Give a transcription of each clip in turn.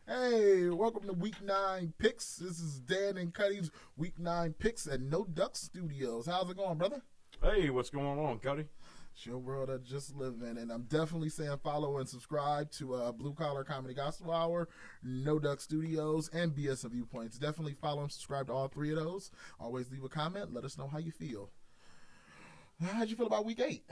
Hey, welcome to Week 9 Picks. This is Dan and Cutty's Week 9 Picks at No Duck Studios. How's it going, brother? Hey, what's going on, Cutty? It's your world I just live in, and I'm definitely saying follow and subscribe to Blue Collar Comedy Gospel Hour, No Duck Studios, and BS and Viewpoints. Definitely follow and subscribe to all three of those. Always leave a comment. Let us know how you feel. How'd you feel about Week 8?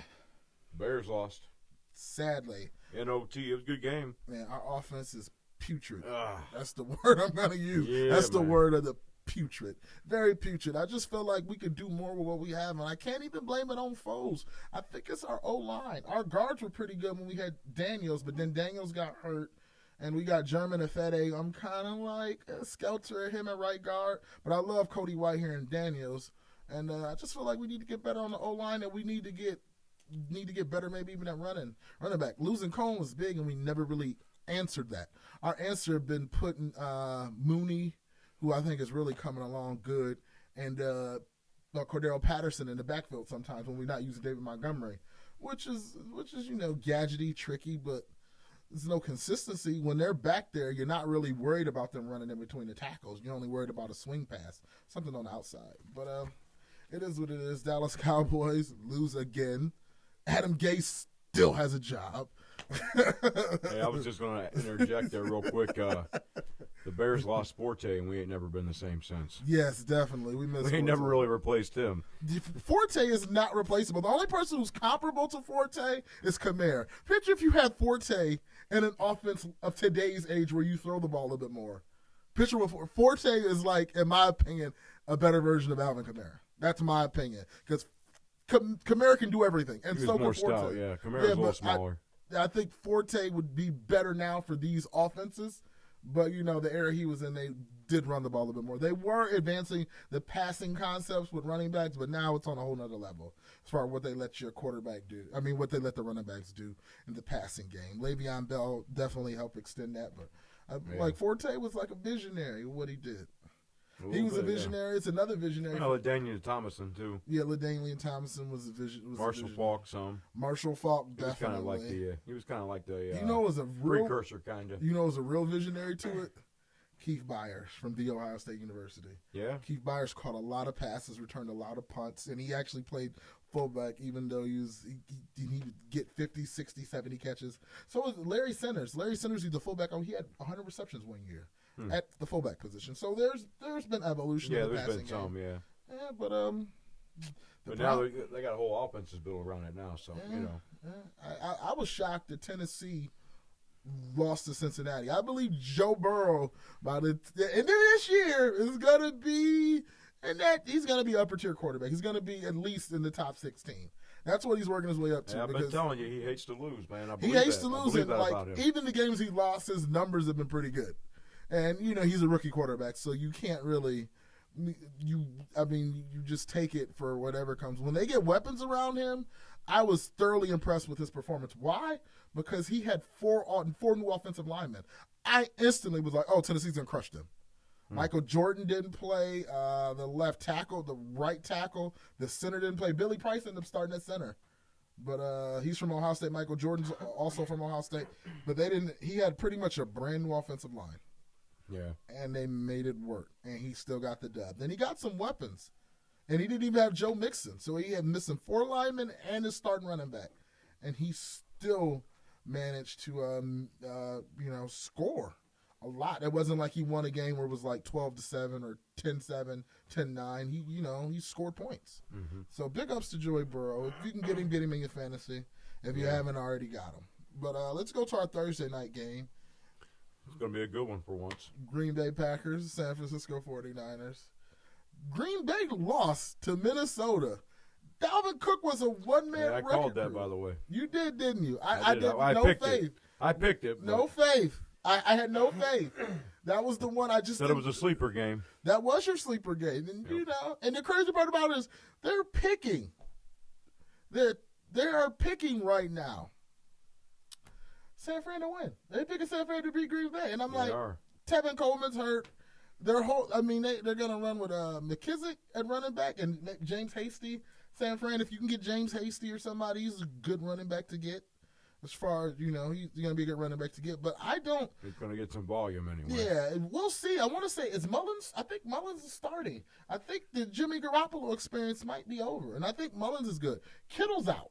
Bears lost. Sadly. In OT, it was a good game. Man, our offense is putrid. That's the word I'm going to use. Yeah, That's the man. word of the putrid. Very putrid. I just feel like we could do more with what we have, and I can't even blame it on foes. I think it's our O-line. Our guards were pretty good when we had Daniels, but then Daniels got hurt, and we got German and Fede. I'm kind of like a Skelter, him at right guard, but I love Cody White here and Daniels, and I just feel like we need to get better on the O-line, and we need to get better maybe even at running back. Losing Cone was big, and we never really answered that. Our answer had been putting Mooney, who I think is really coming along good, and Cordero Patterson in the backfield sometimes when we're not using David Montgomery, which is gadgety, tricky, but there's no consistency. When they're back there, you're not really worried about them running in between the tackles. You're only worried about a swing pass, something on the outside. But it is what it is. Dallas Cowboys lose again. Adam Gase still has a job. Hey, I was just going to interject there real quick. The Bears lost Forte, and we ain't never been the same since. Yes, definitely. We ain't never really replaced him. Forte is not replaceable. The only person who's comparable to Forte is Kamara. Picture if you had Forte in an offense of today's age where you throw the ball a bit more. Picture what Forte is like, in my opinion, a better version of Alvin Kamara. That's my opinion. Because Kamara can do everything. And He was so more can Forte. stout, yeah. Kamara's a little smaller. I think Forte would be better now for these offenses. But, the era he was in, they did run the ball a bit more. They were advancing the passing concepts with running backs, but now it's on a whole nother level as far as what they let your quarterback do. I mean, what they let the running backs do in the passing game. Le'Veon Bell definitely helped extend that. But, like, Forte was like a visionary with what he did. He was a visionary. Yeah. It's another visionary. LaDainian Thomason, too. Yeah, LaDainian Thomason was a vision. Marshall Faulk, some. Marshall Faulk, definitely. He was kind of like the was a real, precursor, kind of. Was a real visionary to it? Keith Byers from The Ohio State University. Yeah. Keith Byers caught a lot of passes, returned a lot of punts, and he actually played fullback even though he would get 50, 60, 70 catches. So was Larry Centers. Larry Centers, he's the fullback. He had 100 receptions one year. At the fullback position. So there's been evolution in the passing game. Yeah, there's been some, yeah. Yeah, but now they got a whole offenses built around it now, so, I was shocked that Tennessee lost to Cincinnati. I believe Joe Burrow, by the end of this year, is going to be, he's going to be upper tier quarterback. He's going to be at least in the top 16. That's what he's working his way up to. Yeah, I've been telling you, he hates to lose, man. He hates to lose, and even the games he lost, his numbers have been pretty good. And, he's a rookie quarterback, so you can't really you just take it for whatever comes. When they get weapons around him, I was thoroughly impressed with his performance. Why? Because he had four new offensive linemen. I instantly was like, oh, Tennessee's going to crush them. Michael Jordan didn't play. The left tackle, the right tackle, the center didn't play. Billy Price ended up starting at center. But he's from Ohio State. Michael Jordan's also from Ohio State. But he had pretty much a brand new offensive line. Yeah. And they made it work. And he still got the dub. Then he got some weapons. And he didn't even have Joe Mixon. So he had missing 4 linemen and his starting running back. And he still managed to, score a lot. It wasn't like he won a game where it was like 12-7 or 10-7, 10-9. He scored points. Mm-hmm. So big ups to Joey Burrow. If you can get him in your fantasy. If you haven't already got him. But let's go to our Thursday night game. It's going to be a good one for once. Green Bay Packers, San Francisco 49ers. Green Bay lost to Minnesota. Dalvin Cook was a one-man record. I called that, by the way. You did, didn't you? I did. No faith. I picked it. No faith. I had no faith. That was the one I just said it was a sleeper game. That was your sleeper game. And, and the crazy part about it is they're picking. They are picking right now. San Fran to win. They picking San Fran to beat Green Bay. And I'm Tevin Coleman's hurt. They're going to run with McKissick at running back and James Hasty. San Fran, if you can get James Hasty or somebody, he's a good running back to get. as far as, he's going to be a good running back to get. But I don't. He's going to get some volume anyway. Yeah, we'll see. I want to say, is Mullins? I think Mullins is starting. I think the Jimmy Garoppolo experience might be over, and I think Mullins is good. Kittle's out.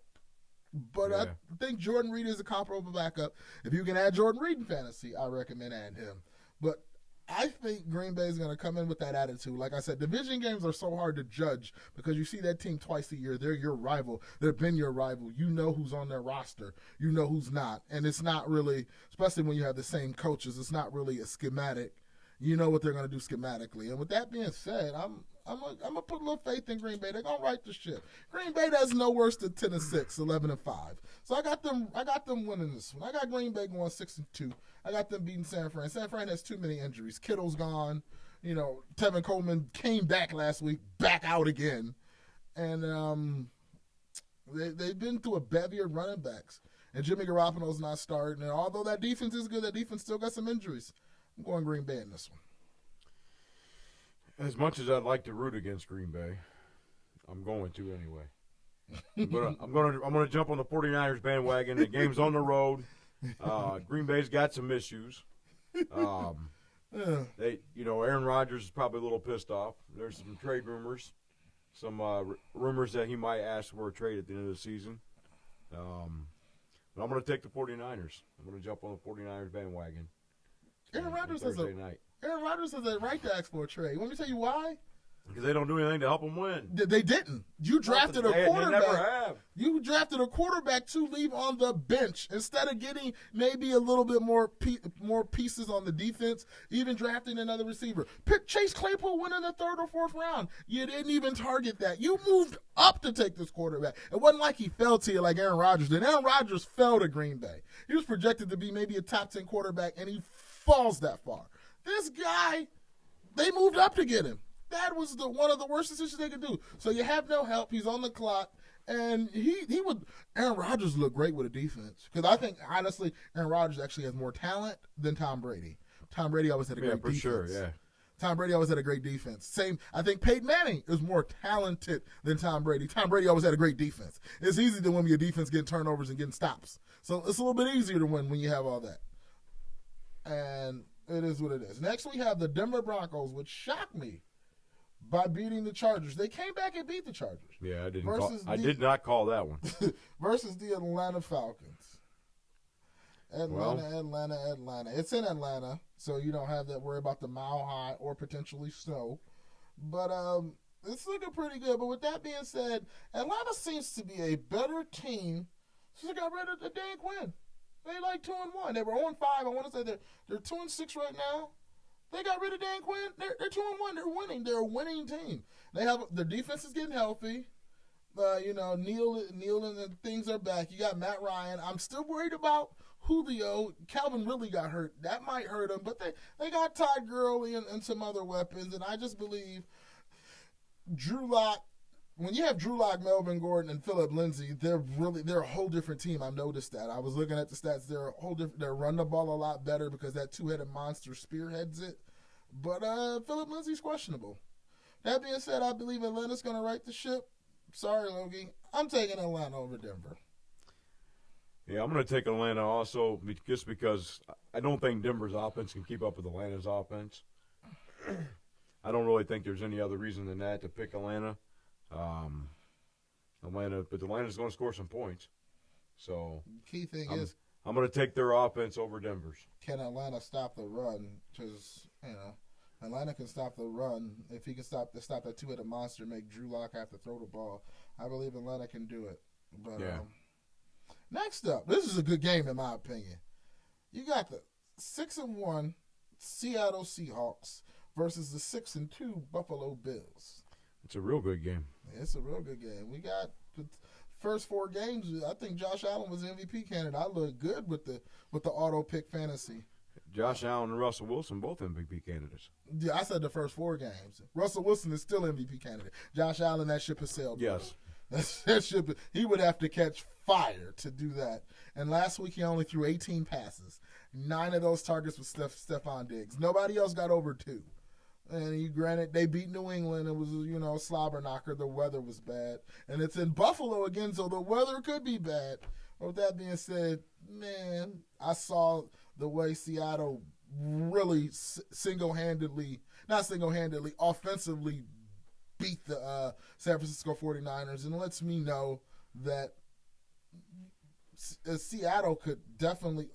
But yeah. I think Jordan Reed is a comparable backup. If you can add Jordan Reed in fantasy, I recommend adding him. But I think Green Bay is going to come in with that attitude. Like I said, division games are so hard to judge because you see that team twice a year. They're your rival. They've been your rival. You know who's on their roster. You know who's not. And it's not really, especially when you have the same coaches, it's not really a schematic. You know what they're going to do schematically. And with that being said, I'm gonna put a little faith in Green Bay. They're gonna right the ship. Green Bay does no worse than 10-6, 11-5. So I got them winning this one. I got Green Bay going 6-2. I got them beating San Fran. San Fran has too many injuries. Kittle's gone. Tevin Coleman came back last week, back out again, and they've been through a bevy of running backs. And Jimmy Garoppolo's not starting. And although that defense is good, that defense still got some injuries. I'm going Green Bay in this one. As much as I'd like to root against Green Bay, I'm going to anyway. I'm gonna jump on the 49ers bandwagon. The game's on the road. Green Bay's got some issues. Aaron Rodgers is probably a little pissed off. There's some trade rumors, some rumors that he might ask for a trade at the end of the season. But I'm going to take the 49ers. I'm going to jump on the 49ers bandwagon. Aaron Rodgers has a right to ask for a trade. Want me to tell you why? Because they don't do anything to help them win. They didn't. You drafted a quarterback. They never have. You drafted a quarterback to leave on the bench instead of getting maybe a little bit more pieces on the defense, even drafting another receiver. Chase Claypool went in the 3rd or 4th round. You didn't even target that. You moved up to take this quarterback. It wasn't like he fell to you like Aaron Rodgers did. Aaron Rodgers fell to Green Bay. He was projected to be maybe a top 10 quarterback, and he falls that far. This guy, they moved up to get him. That was one of the worst decisions they could do. So you have no help. He's on the clock. And Aaron Rodgers looked great with a defense. Because I think, honestly, Aaron Rodgers actually has more talent than Tom Brady. Tom Brady always had a great defense. Sure, yeah. Tom Brady always had a great defense. I think Peyton Manning is more talented than Tom Brady. Tom Brady always had a great defense. It's easy to win when your defense getting turnovers and getting stops. So it's a little bit easier to win when you have all that. And it is what it is. Next, we have the Denver Broncos, which shocked me by beating the Chargers. They came back and beat the Chargers. Yeah, I did not call that one. Versus the Atlanta Falcons. Atlanta. It's in Atlanta, so you don't have that worry about the Mile High or potentially snow. But it's looking pretty good. But with that being said, Atlanta seems to be a better team since they got rid of the Dan Quinn. They like 2-1. They were 0-5. I want to say they're 2-6 right now. They got rid of Dan Quinn. They're 2-1. They're winning. They're a winning team. Their defense is getting healthy. Neal and things are back. You got Matt Ryan. I'm still worried about Julio. Calvin really got hurt. That might hurt him. But they got Todd Gurley and some other weapons. And I just believe Drew Lock. When you have Drew Lock, Melvin Gordon, and Phillip Lindsay, they're a whole different team. I've noticed that. I was looking at the stats. They're a whole different. They run the ball a lot better because that two-headed monster spearheads it. But Phillip Lindsay's questionable. That being said, I believe Atlanta's going to right the ship. Sorry, Logie. I'm taking Atlanta over Denver. Yeah, I'm going to take Atlanta also just because I don't think Denver's offense can keep up with Atlanta's offense. I don't really think there's any other reason than that to pick Atlanta. Atlanta's going to score some points. So key thing is I'm going to take their offense over Denver's. Can Atlanta stop the run? Because Atlanta can stop the run if he can stop that two-headed monster, make Drew Lock have to throw the ball. I believe Atlanta can do it. But yeah. Next up, this is a good game in my opinion. You got the 6-1 Seattle Seahawks versus the 6-2 Buffalo Bills. It's a real good game. It's a real good game. We got the first 4 games. I think Josh Allen was MVP candidate. I look good with the auto pick fantasy. Josh Allen and Russell Wilson, both MVP candidates. Yeah, I said the first 4 games. Russell Wilson is still MVP candidate. Josh Allen, that ship has sailed. Yes. That ship, he would have to catch fire to do that. And last week he only threw 18 passes. 9 of those targets was Stephon Diggs. Nobody else got over 2. And granted, they beat New England. It was, a slobber knocker. The weather was bad. And it's in Buffalo again, so the weather could be bad. With that being said, man, I saw the way Seattle really offensively beat the San Francisco 49ers, and it lets me know that Seattle could definitely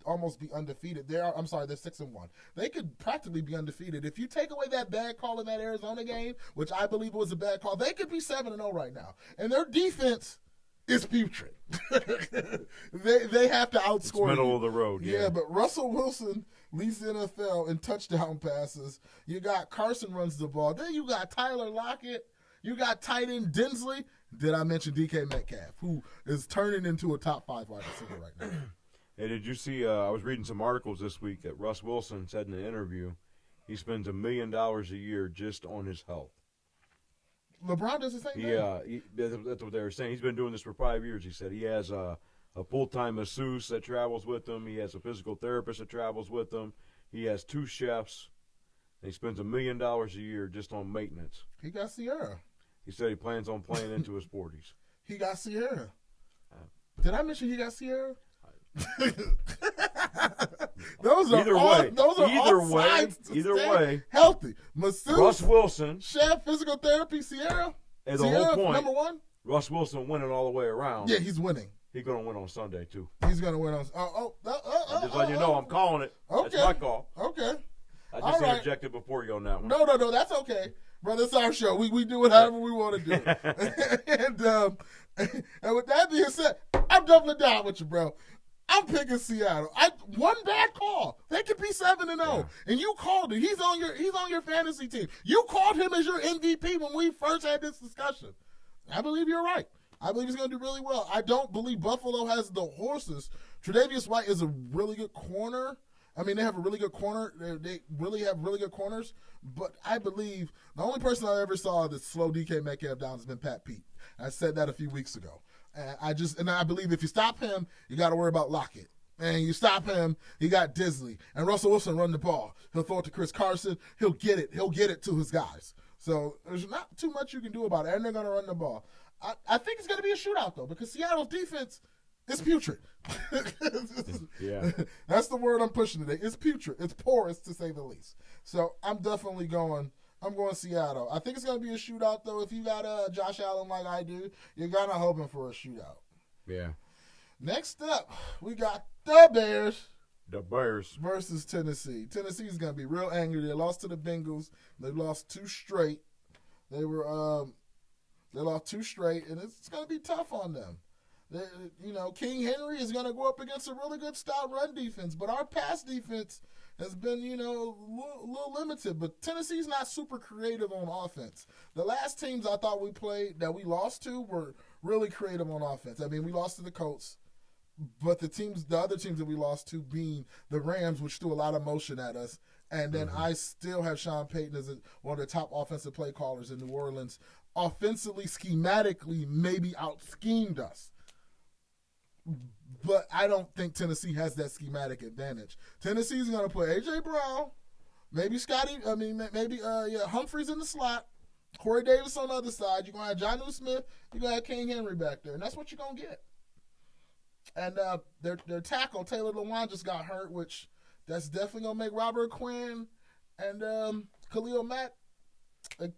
almost be undefeated. They're 6-1. They could practically be undefeated. If you take away that bad call in that Arizona game, which I believe was a bad call, they could be 7-0 right now. And their defense is putrid. they have to outscore. It's middle of the road. Yeah, but Russell Wilson leads the NFL in touchdown passes. You got Carson runs the ball. Then you got Tyler Lockett. You got tight end Dinsley. Did I mention DK Metcalf, who is turning into a top 5 wide receiver right now? Hey, did you see? I was reading some articles this week that Russ Wilson said in an interview he spends $1 million a year just on his health. LeBron does the same thing. Yeah, that's what they were saying. He's been doing this for 5 years. He said he has a full-time masseuse that travels with him. He has a physical therapist that travels with him. He has 2 chefs. And he spends $1 million a year just on maintenance. He got Sierra. He said he plans on playing into his 40s. He got Sierra. Did I mention he got Sierra? Either way, healthy. Masseuse, Russ Wilson, chef, physical therapy, Sierra. And the whole point, number one. Russ Wilson winning all the way around. Yeah, he's winning. He's going to win on Sunday too. He's going to win on. I'm just letting you know, I'm calling it. Okay. That's my call. Okay. I just interjected before you on that one. No, that's okay, brother. It's our show. We do it however we want to do it. and with that being said, I'm doubling down with you, bro. I'm picking Seattle. One bad call, they could be 7-0, and you called it. He's on your fantasy team. You called him as your MVP when we first had this discussion. I believe you're right. I believe he's going to do really well. I don't believe Buffalo has the horses. Tre'Davious White is a really good corner. I mean, they have a really good corner. They really have really good corners. But I believe the only person I ever saw that slow DK Metcalf down has been Pat Pete. I said that a few weeks ago. And I believe if you stop him, you got to worry about Lockett. And you stop him, you got Disley. And Russell Wilson run the ball. He'll throw it to Chris Carson. He'll get it. He'll get it to his guys. So there's not too much you can do about it. And they're going to run the ball. I think it's going to be a shootout, though, because Seattle's defense is putrid. Yeah. That's the word I'm pushing today. It's putrid. It's porous, to say the least. So I'm definitely going Seattle. I think it's going to be a shootout, though. If you got Josh Allen like I do, you're kind of hoping for a shootout. Yeah. Next up, we got the Bears. The Bears. Versus Tennessee. Tennessee's going to be real angry. They lost to the Bengals. They lost 2 straight. They lost 2 straight, and it's going to be tough on them. King Henry is going to go up against a really good stout run defense, but our pass defense has been, a little limited. But Tennessee's not super creative on offense. The last teams I thought we played that we lost to were really creative on offense. I mean, we lost to the Colts, but the other teams that we lost to being the Rams, which threw a lot of motion at us. And then I still have Sean Payton as one of the top offensive play callers in New Orleans. Offensively, schematically, maybe out-schemed us. But I don't think Tennessee has that schematic advantage. Tennessee's going to put A.J. Brown, maybe Humphreys in the slot, Corey Davis on the other side. You're going to have Jonnu Smith. You're going to have King Henry back there. And that's what you're going to get. And their tackle, Taylor Lewan, just got hurt, which that's definitely going to make Robert Quinn and Khalil Mack,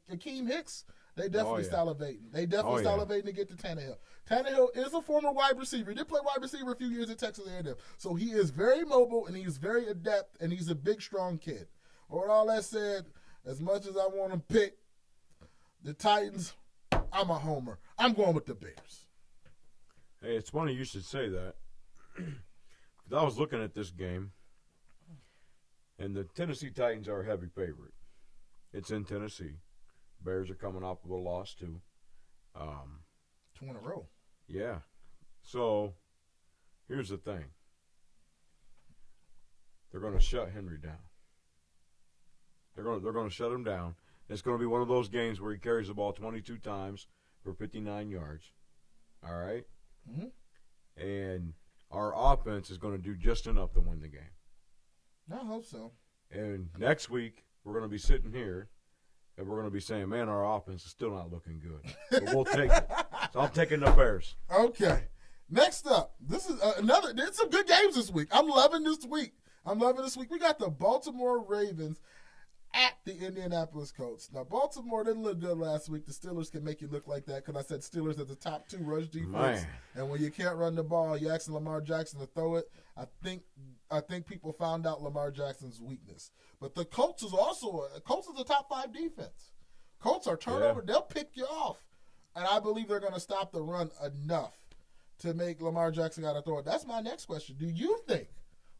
Akeem Hicks, they definitely salivating. They definitely salivating to get to Tannehill. Tannehill is a former wide receiver. He did play wide receiver a few years at Texas A&M. So he is very mobile, and he's very adept, and he's a big, strong kid. With all that said, as much as I want to pick the Titans, I'm a homer. I'm going with the Bears. Hey, it's funny you should say that. Because I was looking at this game, and the Tennessee Titans are a heavy favorite. It's in Tennessee. Bears are coming off of a loss, too. 2 in a row. Yeah. So, here's the thing. They're going to shut Henry down. They're going to shut him down. It's going to be one of those games where he carries the ball 22 times for 59 yards. All right? Mm-hmm. And our offense is going to do just enough to win the game. I hope so. And next week, we're going to be sitting here, and we're going to be saying, man, our offense is still not looking good. But we'll take it. So I'm taking the Bears. Okay. Next up, this is there's some good games this week. I'm loving this week. We got the Baltimore Ravens at the Indianapolis Colts. Now, Baltimore didn't look good last week. The Steelers can make you look like that because I said Steelers at the top 2 rush defense. Man. And when you can't run the ball, you ask Lamar Jackson to throw it. I think people found out Lamar Jackson's weakness. But the Colts is a top 5 defense. Colts are turnover. Yeah. They'll pick you off. And I believe they're going to stop the run enough to make Lamar Jackson got to throw it. That's my next question. Do you think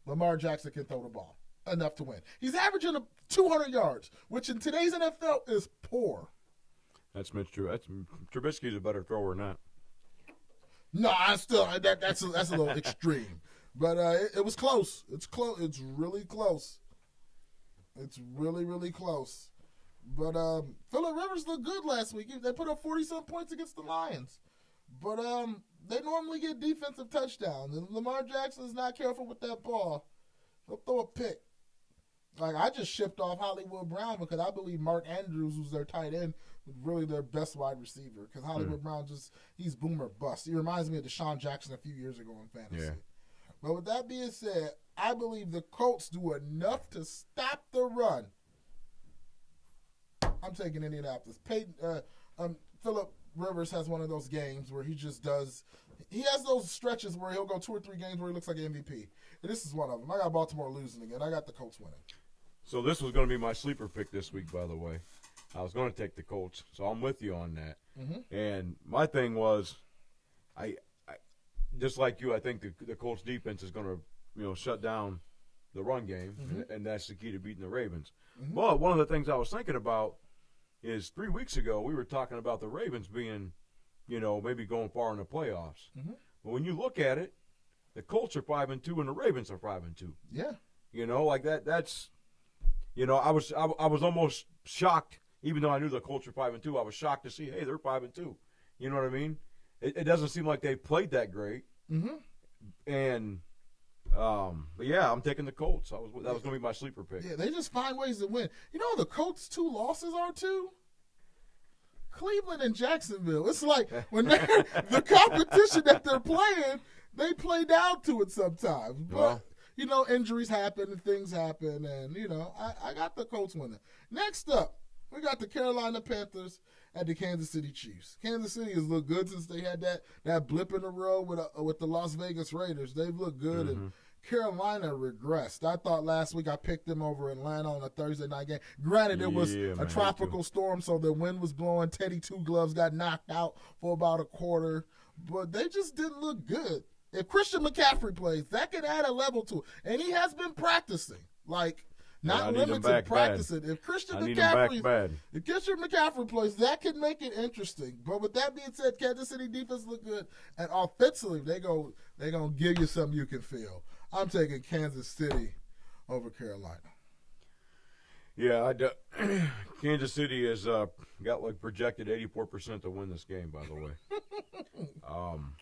Lamar Jackson can throw the ball enough to win? He's averaging 200 yards, which in today's NFL is poor. That's Trubisky's a better thrower than that. No, that's a little extreme. But it was close. It's close. It's really close. It's really, really close. But Phillip Rivers looked good last week. They put up 40-some points against the Lions. But they normally get defensive touchdowns. And Lamar Jackson is not careful with that ball. He'll throw a pick. Like, I just shipped off Hollywood Brown because I believe Mark Andrews, who's their tight end, was really their best wide receiver. Because Hollywood Brown he's boomer bust. He reminds me of Deshaun Jackson a few years ago in fantasy. Yeah. But with that being said, I believe the Colts do enough to stop the run. I'm taking Indianapolis. Phillip Rivers has one of those games where he has those stretches where he'll go 2 or 3 games where he looks like an MVP. And this is one of them. I got Baltimore losing again. I got the Colts winning. So this was going to be my sleeper pick this week, by the way. I was going to take the Colts, so I'm with you on that. Mm-hmm. And my thing was, I just like you, I think the Colts defense is going to, shut down the run game, and that's the key to beating the Ravens. Mm-hmm. But one of the things I was thinking about is 3 weeks ago we were talking about the Ravens being, maybe going far in the playoffs. Mm-hmm. But when you look at it, the Colts are 5-2 and the Ravens are 5-2. Yeah. Like that. That's, I was almost shocked, even though I knew the Colts were 5-2. I was shocked to see, hey, they're 5-2. You know what I mean? It doesn't seem like they played that great. Mm-hmm. And, but yeah, I'm taking the Colts. That was going to be my sleeper pick. Yeah, they just find ways to win. The Colts' 2 losses are to Cleveland and Jacksonville. It's like when they're the competition that they're playing, they play down to it sometimes. But, injuries happen and things happen. And, I got the Colts winning. Next up, we got the Carolina Panthers at the Kansas City Chiefs. Kansas City has looked good since they had that blip in a row with the Las Vegas Raiders. They've looked good, and Carolina regressed. I thought last week I picked them over Atlanta on a Thursday night game. Granted, it was a tropical storm, so the wind was blowing. Teddy Two Gloves got knocked out for about a quarter, but they just didn't look good. If Christian McCaffrey plays, that could add a level to it, and he has been practicing. Not limited practicing. If Christian McCaffrey plays, that could make it interesting. But with that being said, Kansas City defense look good, and offensively they're gonna give you something you can feel. I'm taking Kansas City over Carolina. Yeah, Kansas City has got projected 84% to win this game. By the way,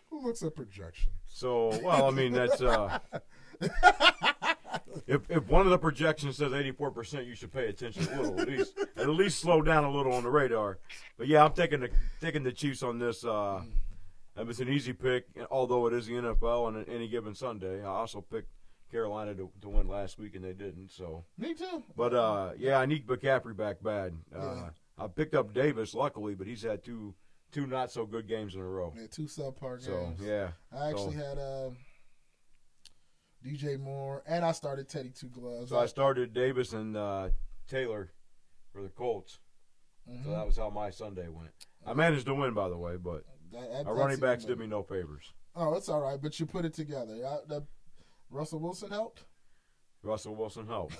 who looks at projection? So, that's. If one of the projections says 84%, you should pay attention a little, at least slow down a little on the radar. But yeah, I'm taking the Chiefs on this. It's an easy pick, although it is the NFL on any given Sunday. I also picked Carolina to win last week, and they didn't. So me too. But I need McCaffrey back bad. I picked up Davis, luckily, but he's had two not so good games in a row. Yeah, 2 subpar games. So yeah, I actually had DJ Moore, and I started Teddy Two Gloves. So I started Davis and Taylor for the Colts. Mm-hmm. So that was how my Sunday went. I managed to win, by the way, but our running backs did me no favors. Oh, it's all right, but you put it together. Russell Wilson helped? Russell Wilson helped.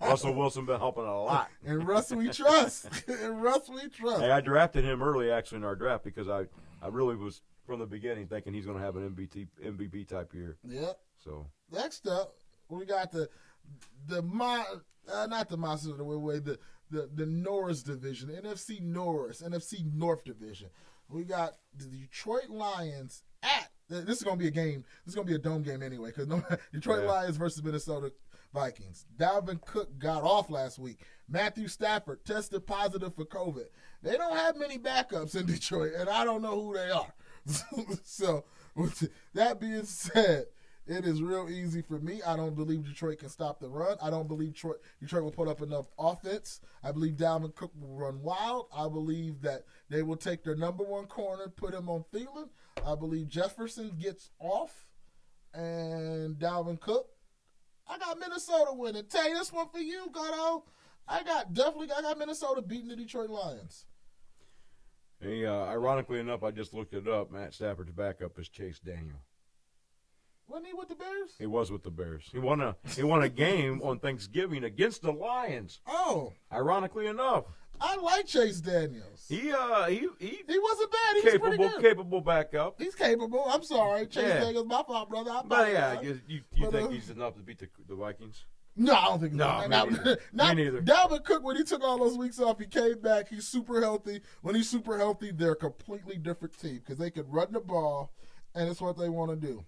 Russell Wilson been helping a lot. And Russ we trust. Hey, I drafted him early, actually, in our draft because I really was, from the beginning, thinking he's going to have an MVP type year. Yep. So next up, we got not the monsters of the way, the Norris division, the NFC North division. We got the Detroit Lions this is going to be a game. This is going to be a dome game anyway because Detroit Lions versus Minnesota Vikings. Dalvin Cook got off last week. Matthew Stafford tested positive for COVID. They don't have many backups in Detroit, and I don't know who they are. So, with that being said, it is real easy for me. I don't believe Detroit can stop the run. I don't believe Detroit will put up enough offense. I believe Dalvin Cook will run wild. I believe that they will take their number one corner, put him on Thielen. I believe Jefferson gets off and Dalvin Cook. I got Minnesota winning. Tay, this one for you, Gutto. I got Minnesota beating the Detroit Lions. Hey, ironically enough, I just looked it up. Matt Stafford's backup is Chase Daniel. Wasn't he with the Bears? He was with the Bears. He won a game on Thanksgiving against the Lions. Oh, ironically enough, I like Chase Daniels. He wasn't bad. He was pretty good. Capable backup. He's capable. I'm sorry, Chase Daniels, my fault, brother. But yeah, you think he's enough to beat the Vikings? No, I don't think no. Me neither. Dalvin Cook, when he took all those weeks off, he came back. He's super healthy. When he's super healthy, they're a completely different team because they could run the ball, and it's what they want to do.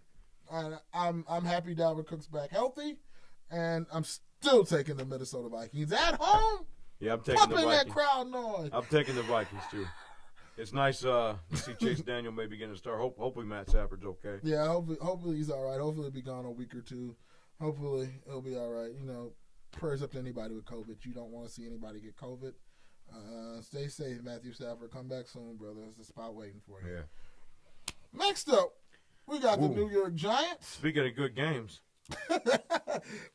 And I'm happy Dalvin Cook's back healthy, and I'm still taking the Minnesota Vikings at home. Yeah, I'm taking the Vikings. That crowd noise. I'm taking the Vikings too. It's nice to see Chase Daniel maybe getting a start. Hopefully Matt Stafford's okay. Yeah, hopefully he's all right. Hopefully he'll be gone a week or two. Hopefully it'll be all right. You know, prayers up to anybody with COVID. You don't want to see anybody get COVID. Stay safe, Matthew Stafford. Come back soon, brother. There's a spot waiting for you. Yeah. Next up, we got the New York Giants. Speaking of good games.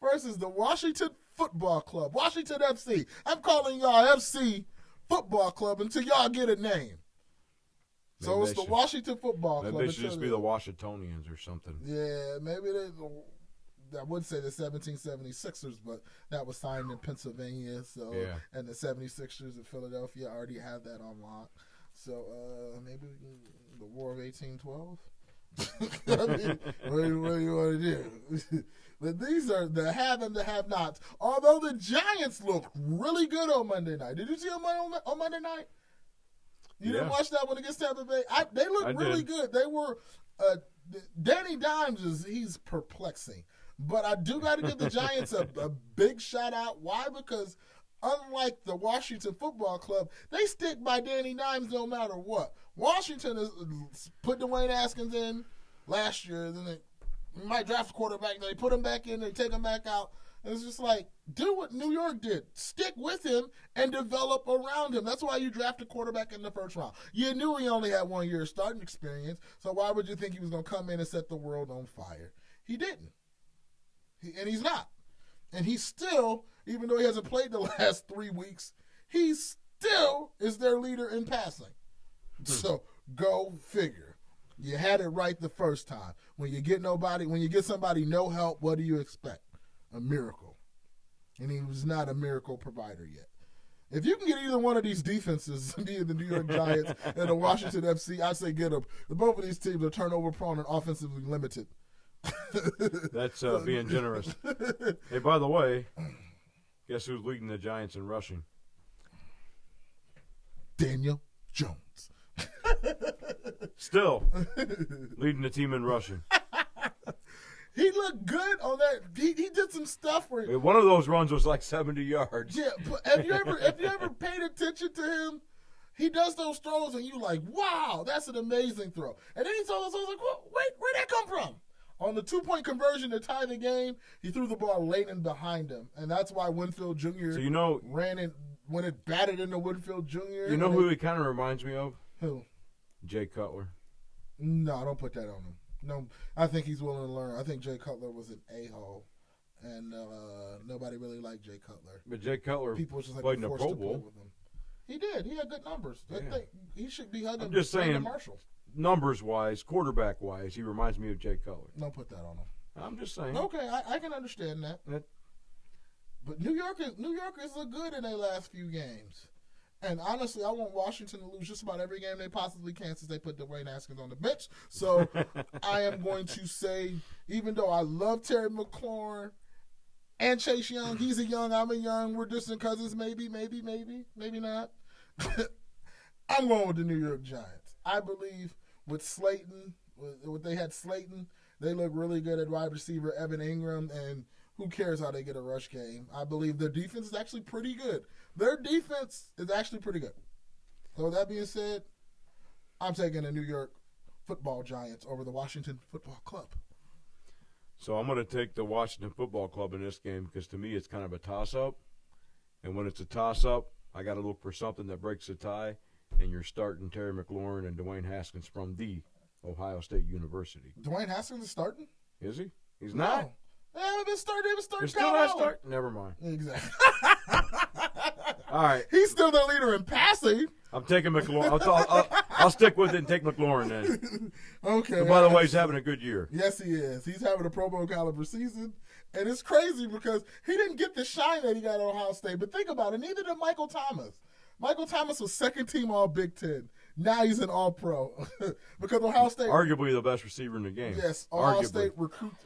Versus the Washington Football Club. Washington FC. I'm calling y'all FC Football Club until y'all get a name. So it's the Washington Football Club. Maybe they should just be the Washingtonians or something. Yeah, maybe I would say the 1776ers, but that was signed in Pennsylvania. So and the 76ers in Philadelphia already have that on lock. So maybe the War of 1812. I mean, what do you want to do? But these are the have and the have-nots. Although the Giants looked really good on Monday night. Did you see them on Monday night? You didn't watch that one against Tampa Bay? They looked really good. They were Danny Dimes he's perplexing. But I do got to give the Giants a big shout-out. Why? Because unlike the Washington Football Club, they stick by Danny Dimes no matter what. Washington has put Dwayne Haskins in last year. Then they might draft a quarterback. They put him back in. They take him back out. And it's just like, do what New York did. Stick with him and develop around him. That's why you draft a quarterback in the first round. You knew he only had 1 year starting experience, so why would you think he was going to come in and set the world on fire? He didn't. And he's not. And he still, even though he hasn't played the last 3 weeks, he still is their leader in passing. So go figure. You had it right the first time. When you get somebody no help, what do you expect? A miracle. And he was not a miracle provider yet. If you can get either one of these defenses, be it the New York Giants and the Washington FC, I say get them. Both of these teams are turnover prone and offensively limited. That's being generous. Hey, by the way, guess who's leading the Giants in rushing? Daniel Jones. Still leading the team in rushing. He looked good on that. He did some stuff where one of those runs was like 70 yards. Yeah, but have you ever paid attention to him? He does those throws and you like, wow, that's an amazing throw. And then he saw those, I was like, wait, where'd that come from? On the 2-point conversion to tie the game, he threw the ball late and behind him. And that's why Winfield Jr. ran in when it batted into Winfield Jr. You know who he kind of reminds me of? Who? Jay Cutler. No, don't put that on him. No, I think he's willing to learn. I think Jay Cutler was an a-hole, and nobody really liked Jay Cutler. But Jay Cutler people just played in the Pro Bowl. With him. He did. He had good numbers. Yeah. He should be hugging. I'm just saying, Marshall. Numbers-wise, quarterback-wise, he reminds me of Jay Cutler. Don't put that on him. I'm just saying. Okay, I can understand that. But New Yorkers look good in their last few games. And honestly, I want Washington to lose just about every game they possibly can since they put Dwayne Haskins on the bench. So I am going to say, even though I love Terry McLaurin and Chase Young, he's a young, I'm a young, we're distant cousins, maybe not. I'm going with the New York Giants. I believe with Slayton, they had Slayton, they look really good at wide receiver, Evan Ingram, and who cares how they get a rush game? I believe their defense is actually pretty good. Their defense is actually pretty good. So with that being said, I'm taking the New York football Giants over the Washington Football Club. So I'm going to take the Washington Football Club in this game because to me it's kind of a toss-up. And when it's a toss-up, I got to look for something that breaks the tie, and you're starting Terry McLaurin and Dwayne Haskins from the Ohio State University. Dwayne Haskins is starting? Is he? He's not. No. They haven't been starting. They haven't started. He's still not starting? Never mind. Exactly. All right. He's still the leader in passing. I'm taking McLaurin. I'll stick with it and take McLaurin then. Okay. And by the way, he's having a good year. Yes, he is. He's having a Pro Bowl caliber season. And it's crazy because he didn't get the shine that he got at Ohio State. But think about it. Neither did Michael Thomas. Michael Thomas was second team All Big Ten. Now he's an All Pro because Ohio State. Arguably the best receiver in the game. Yes. Ohio State recruits.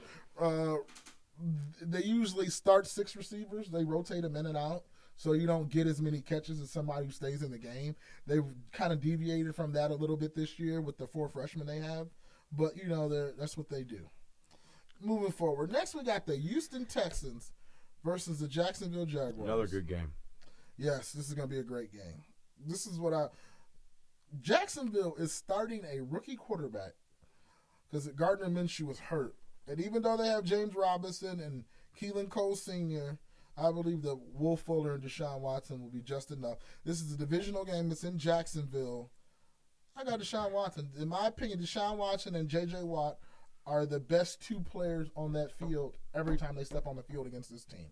They usually start 6 receivers. They rotate them in and out. So you don't get as many catches as somebody who stays in the game. They've kind of deviated from that a little bit this year with the 4 freshmen they have. But, that's what they do. Moving forward. Next, we got the Houston Texans versus the Jacksonville Jaguars. Another good game. Yes, this is going to be a great game. This is what Jacksonville is starting a rookie quarterback because Gardner Minshew was hurt. And even though they have James Robinson and Keelan Cole Sr., I believe that Will Fuller and Deshaun Watson will be just enough. This is a divisional game. It's in Jacksonville. I got Deshaun Watson. In my opinion, Deshaun Watson and J.J. Watt are the best 2 players on that field every time they step on the field against this team.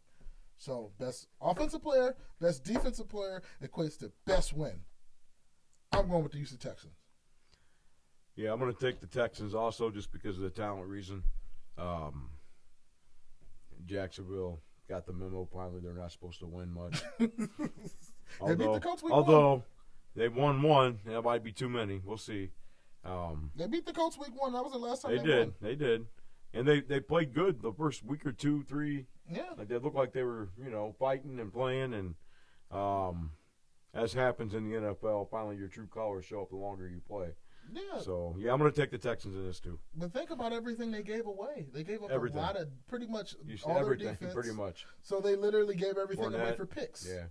So, best offensive player, best defensive player equates to best win. I'm going with the Houston Texans. Yeah, I'm going to take the Texans also just because of the talent reason. Jacksonville got the memo finally. They're not supposed to win much. They beat the Colts week one. They won one. That might be too many. We'll see. They beat the Colts week 1. That was the last time They did. And they played good the first week or 2, 3. Yeah. Like they looked like they were, fighting and playing. And as happens in the NFL, finally your true colors show up the longer you play. Yeah. So, I'm going to take the Texans in this too. But think about everything they gave away. They gave up everything. A lot of pretty much all everything, their defense. pretty much. So they literally gave everything away for picks. Yeah.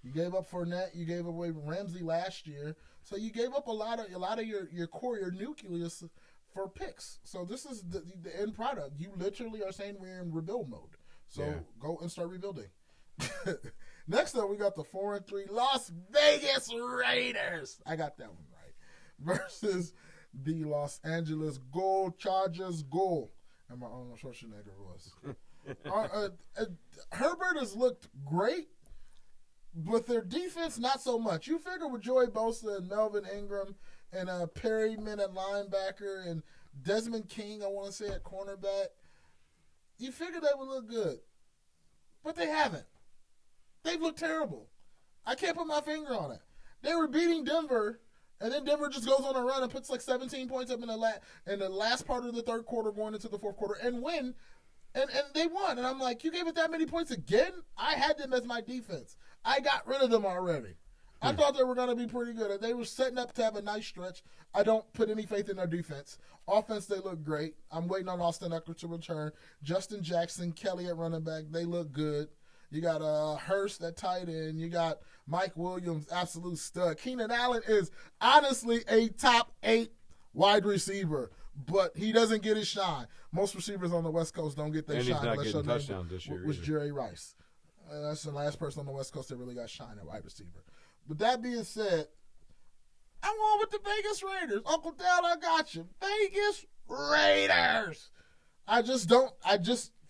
You gave up Fournette. You gave away Ramsey last year. So you gave up a lot of your core, your nucleus for picks. So this is the end product. You literally are saying we're in rebuild mode. So go and start rebuilding. Next up, we got the 4-3 Las Vegas Raiders. I got that one right. Versus the Los Angeles Chargers. And my Arnold Schwarzenegger voice. Herbert has looked great. But their defense, not so much. You figure with Joey Bosa and Melvin Ingram and Perryman at linebacker and Desmond King, I want to say, at cornerback, you figure they would look good. But they haven't. They've looked terrible. I can't put my finger on it. They were beating Denver, and then Denver just goes on a run and puts like 17 points up in the last part of the third quarter going into the fourth quarter and win. And they won. And I'm like, you gave it that many points again? I had them as my defense. I got rid of them already. I thought they were going to be pretty good. They were setting up to have a nice stretch. I don't put any faith in their defense. Offense, they look great. I'm waiting on Austin Eckler to return. Justin Jackson, Kelly at running back, they look good. You got Hurst at tight end. You got Mike Williams, absolute stud. Keenan Allen is honestly a top 8 wide receiver, but he doesn't get his shine. Most receivers on the West Coast don't get their shine. And he's not getting touchdowns this year was Jerry Rice. That's the last person on the West Coast that really got shine at wide receiver. But that being said, I'm going with the Vegas Raiders. Uncle Dale, I got you. Vegas Raiders.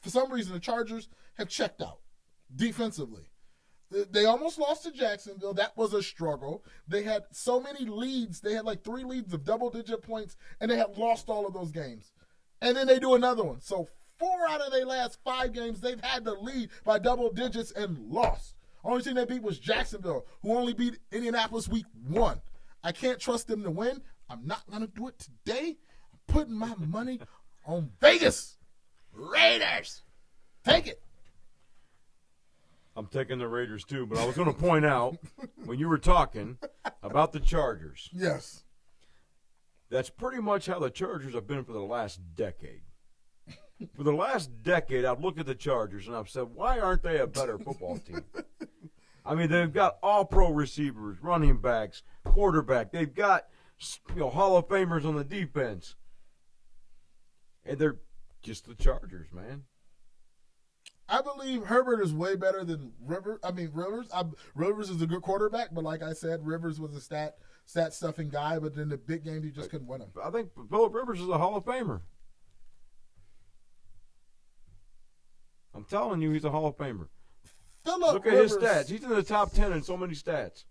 For some reason, the Chargers have checked out defensively. They almost lost to Jacksonville. That was a struggle. They had so many leads. They had like 3 leads of double-digit points, and they had lost all of those games. And then they do another one. So 4 out of their last 5 games, they've had the lead by double digits and lost. Only team they beat was Jacksonville, who only beat Indianapolis week 1. I can't trust them to win. I'm not going to do it today. I'm putting my money on Vegas Raiders. Take it. I'm taking the Raiders too, but I was going to point out when you were talking about the Chargers. Yes. That's pretty much how the Chargers have been for the last decade. For the last decade, I've looked at the Chargers and I've said, why aren't they a better football team? I mean, they've got all-pro receivers, running backs, quarterback. They've got Hall of Famers on the defense. And they're just the Chargers, man. I believe Herbert is way better than Rivers. Rivers is a good quarterback, but like I said, Rivers was a stat stuffing guy, but in the big game, he just couldn't win them. I think Phillip Rivers is a Hall of Famer. I'm telling you, he's a Hall of Famer. Look at his stats. He's in the top 10 in so many stats.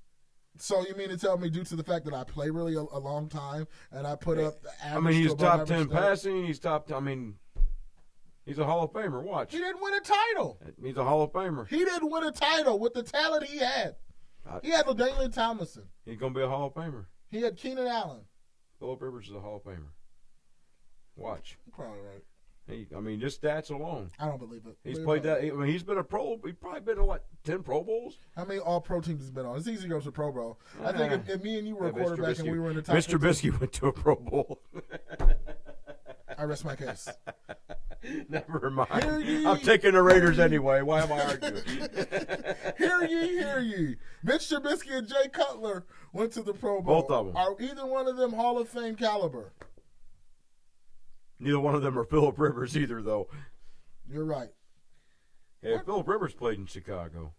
So you mean to tell me, due to the fact that I play really a long time and I put up the average, he's top 10 passing. He's top. He's a Hall of Famer. Watch. He didn't win a title. He's a Hall of Famer. He didn't win a title with the talent he had. He had LaDainian Tomlinson. He's gonna be a Hall of Famer. He had Keenan Allen. Phillip Rivers is a Hall of Famer. Watch. You're probably right. Just stats alone. I don't believe it. He's played that. He's been a pro. He's probably been to 10 Pro Bowls. How many All-Pro teams has been on? It's easy to go to Pro Bowl. I think if me and you were a quarterback and we were in the top, Mr. Trubisky went to a Pro Bowl. I rest my case. Never mind. I'm taking the Raiders anyway. Why am I arguing? Hear ye. Mitch Trubisky and Jay Cutler went to the Pro Bowl. Both of them. Are either one of them Hall of Fame caliber? Neither one of them are Phillip Rivers either, though. You're right. Hey, Phillip Rivers played in Chicago.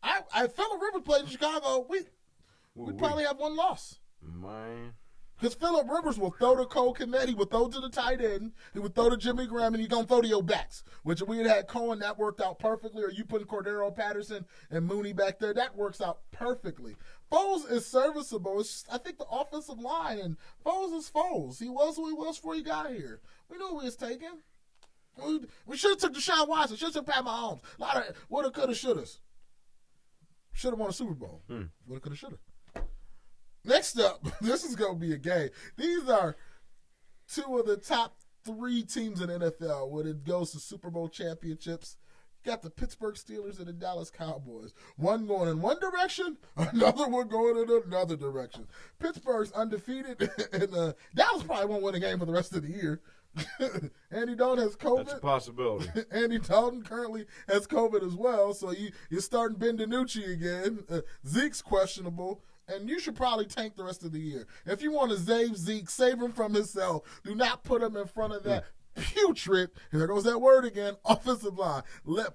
Phillip Rivers played in Chicago. We probably have one loss. Man. Because Phillip Rivers will throw to Cole Kmet, he would throw to the tight end, he would throw to Jimmy Graham, and he's going to throw to your backs. Which if we had Cohen, that worked out perfectly, or you putting Cordero Patterson and Mooney back there, that works out perfectly. Foles is serviceable. It's just, I think, the offensive line, and Foles is Foles. He was who he was before he got here. We knew who he was taking. We should have took Deshaun Watson. Should have took Pat Mahomes. A lot of woulda, coulda, shouldas. Should have won a Super Bowl. Woulda, coulda, shoulda. Next up, this is going to be a game. These are two of the top 3 teams in the NFL when it goes to Super Bowl championships. You got the Pittsburgh Steelers and the Dallas Cowboys. One going in one direction, another one going in another direction. Pittsburgh's undefeated, and Dallas probably won't win a game for the rest of the year. Andy Dalton has COVID. That's a possibility. Andy Dalton currently has COVID as well, so you're starting Ben DiNucci again. Zeke's questionable. And you should probably tank the rest of the year. If you want to save Zeke, save him from himself. Do not put him in front of that putrid, and there goes that word again, offensive line.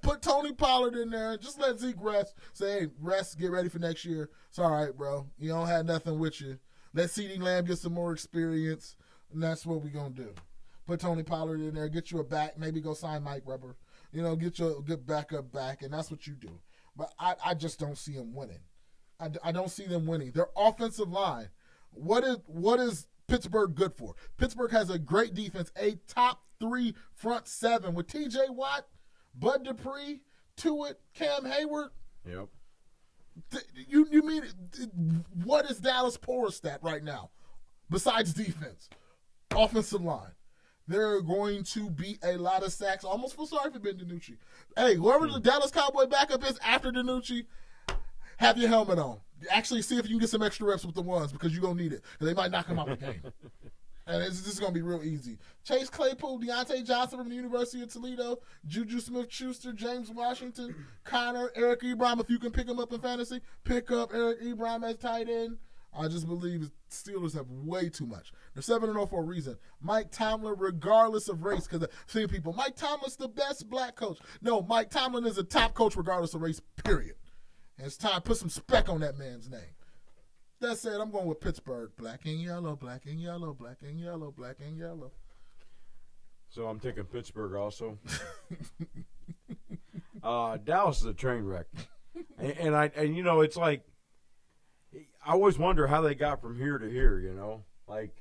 Put Tony Pollard in there and just let Zeke rest. Say, hey, rest, get ready for next year. It's all right, bro. You don't have nothing with you. Let CeeDee Lamb get some more experience, and that's what we're going to do. Put Tony Pollard in there, get you a back, maybe go sign Mike Weber. Get your good backup back, and that's what you do. But I just don't see him winning. I don't see them winning. Their offensive line, what is Pittsburgh good for? Pittsburgh has a great defense, a top 3 front 7 with T.J. Watt, Bud Dupree, Tuitt, Cam Hayward. Yep. You mean, what is Dallas' poorest stat right now besides defense? Offensive line. There are going to be a lot of sacks. I almost feel sorry for Ben DiNucci. Hey, whoever the Dallas Cowboy backup is after DiNucci, have your helmet on. Actually, see if you can get some extra reps with the ones because you're going to need it. They might knock him out of the game. And this is going to be real easy. Chase Claypool, Deontay Johnson from the University of Toledo, Juju Smith-Schuster, James Washington, Connor, Eric Ebron. If you can pick him up in fantasy, pick up Eric Ebron as tight end. I just believe Steelers have way too much. They're 7-0 for a reason. Mike Tomlin, regardless of race, because I've seen people, Mike Tomlin's the best black coach. No, Mike Tomlin is a top coach regardless of race, period. And it's time to put some spec on that man's name. That said, I'm going with Pittsburgh. Black and yellow, black and yellow, black and yellow, black and yellow. So I'm taking Pittsburgh also. Dallas is a train wreck. And it's like, I always wonder how they got from here to here, Like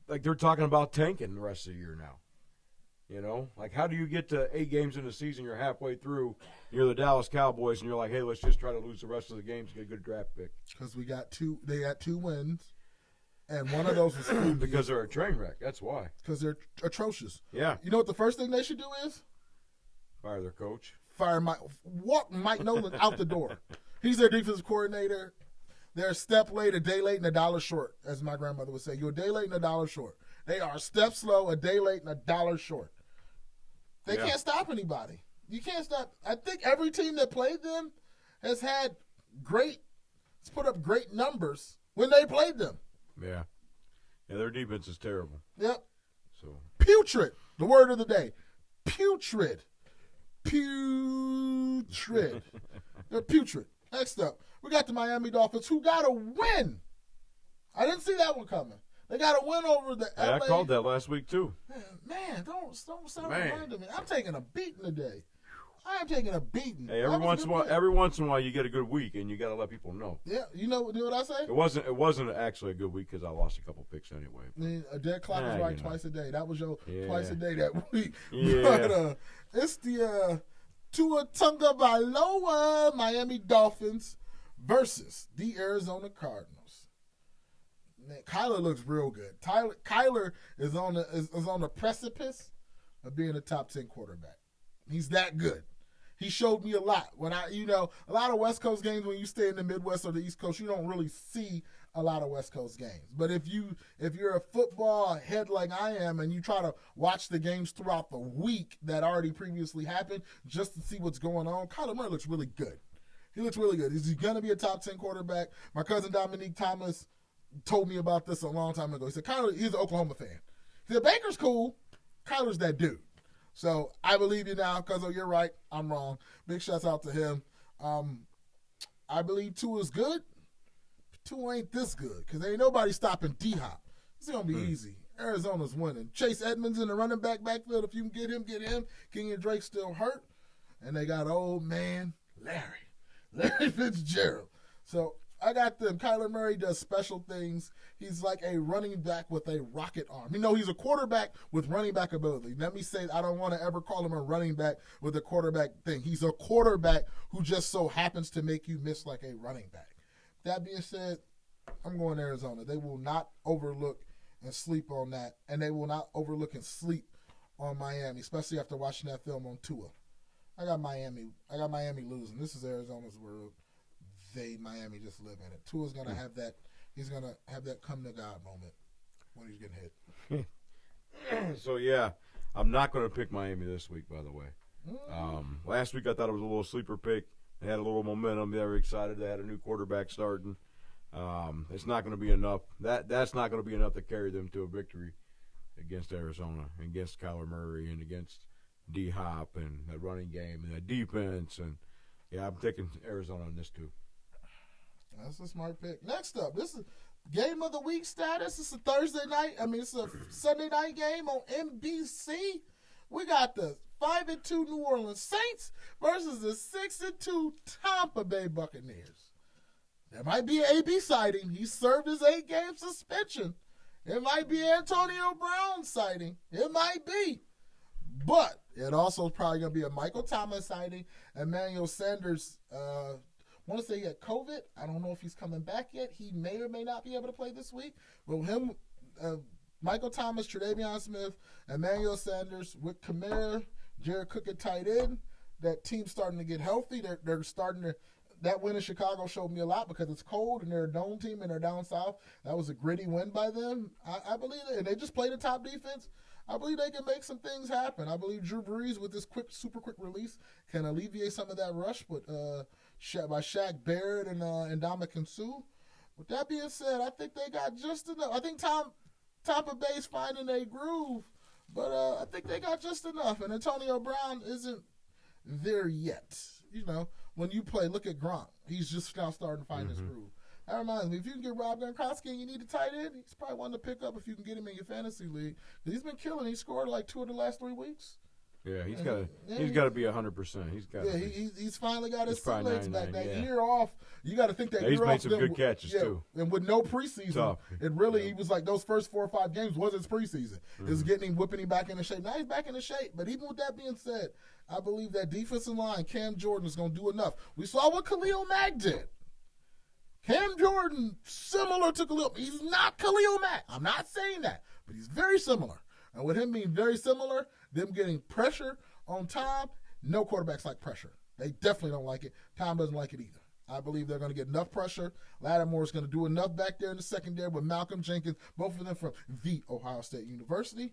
they're talking about tanking the rest of the year now. Like how do you get to 8 games in the season, you're halfway through, you're the Dallas Cowboys, and you're like, hey, let's just try to lose the rest of the games to get a good draft pick. Because they got 2 wins, and one of those was because they're a train wreck. That's why. Because they're atrocious. Yeah. You know what the first thing they should do is? Fire their coach. Walk Mike Nolan out the door. He's their defensive coordinator. They're a step late, a day late, and a dollar short, as my grandmother would say. You're a day late and a dollar short. They are a step slow, a day late, and a dollar short. They can't stop anybody. You can't stop. I think every team that played them has put up great numbers when they played them. Yeah. Yeah, their defense is terrible. Yep. So Putrid. The word of the day. Putrid. Putrid. They're putrid. Next up, we got the Miami Dolphins, who got a win. I didn't see that one coming. They got a win over the LA. I called that last week, too. Man, don't stop reminding me. I'm taking a beating today. I am taking a beating. Hey, every once in a while, you get a good week, and you got to let people know. Yeah, you know what I say? It wasn't actually a good week because I lost a couple picks anyway. I mean, a dead clock is right twice a day. That was your twice a day that week. Yeah. But it's the Tua Tagovailoa Miami Dolphins versus the Arizona Cardinals. Man, Kyler looks real good. Kyler is on the precipice of being a top 10 quarterback. He's that good. He showed me a lot. When a lot of West Coast games, when you stay in the Midwest or the East Coast, you don't really see a lot of West Coast games. But if you're a football head like I am and you try to watch the games throughout the week that already previously happened just to see what's going on, Kyler Murray looks really good. He looks really good. Is he going to be a top 10 quarterback? My cousin Dominique Thomas told me about this a long time ago. He said, Kyler, he's an Oklahoma fan. He said, Baker's cool. Kyler's that dude. So I believe you now, Cuzzo. You're right. I'm wrong. Big shouts out to him. I believe Tua's good. Tua ain't this good because ain't nobody stopping D-Hop. It's going to be easy. Arizona's winning. Chase Edmonds in the running backfield. If you can get him, get him. Kenyon Drake still hurt. And they got old man Larry Fitzgerald. So I got them. Kyler Murray does special things. He's like a running back with a rocket arm. He's a quarterback with running back ability. Let me say, I don't want to ever call him a running back with a quarterback thing. He's a quarterback who just so happens to make you miss like a running back. That being said, I'm going Arizona. They will not overlook and sleep on that, and they will not overlook and sleep on Miami, especially after watching that film on Tua. I got Miami losing. This is Arizona's world. Miami just live in it. Tua's gonna have that. He's gonna have that come to God moment when he's getting hit. So yeah, I'm not gonna pick Miami this week. By the way, last week I thought it was a little sleeper pick. They had a little momentum. They were excited. They had a new quarterback starting. It's not going to be enough. That's not going to be enough to carry them to a victory against Arizona, against Kyler Murray, and against D-Hop and the running game and the defense. And yeah, I'm taking Arizona on this too. That's a smart pick. Next up, this is game of the week status. It's a Thursday night. It's a Sunday night game on NBC. We got the 5-2 New Orleans Saints versus the 6-2 Tampa Bay Buccaneers. There might be an AB sighting. He served his 8-game suspension. It might be Antonio Brown sighting. It might be. But it also is probably going to be a Michael Thomas sighting. Emmanuel Sanders, want to say he had COVID. I don't know if he's coming back yet. He may or may not be able to play this week. But him, Michael Thomas, Tre'Davion Smith, Emmanuel Sanders with Kamara, Jared Cook at tight end. That team's starting to get healthy. They're starting to. That win in Chicago showed me a lot because it's cold and they're a dome team and they're down south. That was a gritty win by them. I believe it. And they just played a top defense. I believe they can make some things happen. I believe Drew Brees with this super quick release can alleviate some of that rush by Shaq Barrett and Ndamukong Suh. With that being said, I think they got just enough. I think Tampa Bay's finding a groove, but I think they got just enough. And Antonio Brown isn't there yet. When you play, look at Gronk. He's just now starting to find his groove. That reminds me, if you can get Rob Gronkowski and you need a tight end, he's probably one to pick up if you can get him in your fantasy league. He's been killing. He scored like 2 of the last 3 weeks. Yeah, he's got to be 100%. He's finally got his probably legs back. 99, That year off, you got to think that year he's off. He's made some good catches too. And with no preseason, Tough. He was like those first 4 or 5 games was his preseason. It was whipping him back into shape. Now he's back into shape. But even with that being said, I believe that defensive line, Cam Jordan, is going to do enough. We saw what Khalil Mack did. Cam Jordan, similar to Khalil. He's not Khalil Mack. I'm not saying that, but he's very similar. And with him being very similar, them getting pressure on Tom, no quarterbacks like pressure. They definitely don't like it. Tom doesn't like it either. I believe they're going to get enough pressure. Lattimore's going to do enough back there in the secondary with Malcolm Jenkins, both of them from the Ohio State University.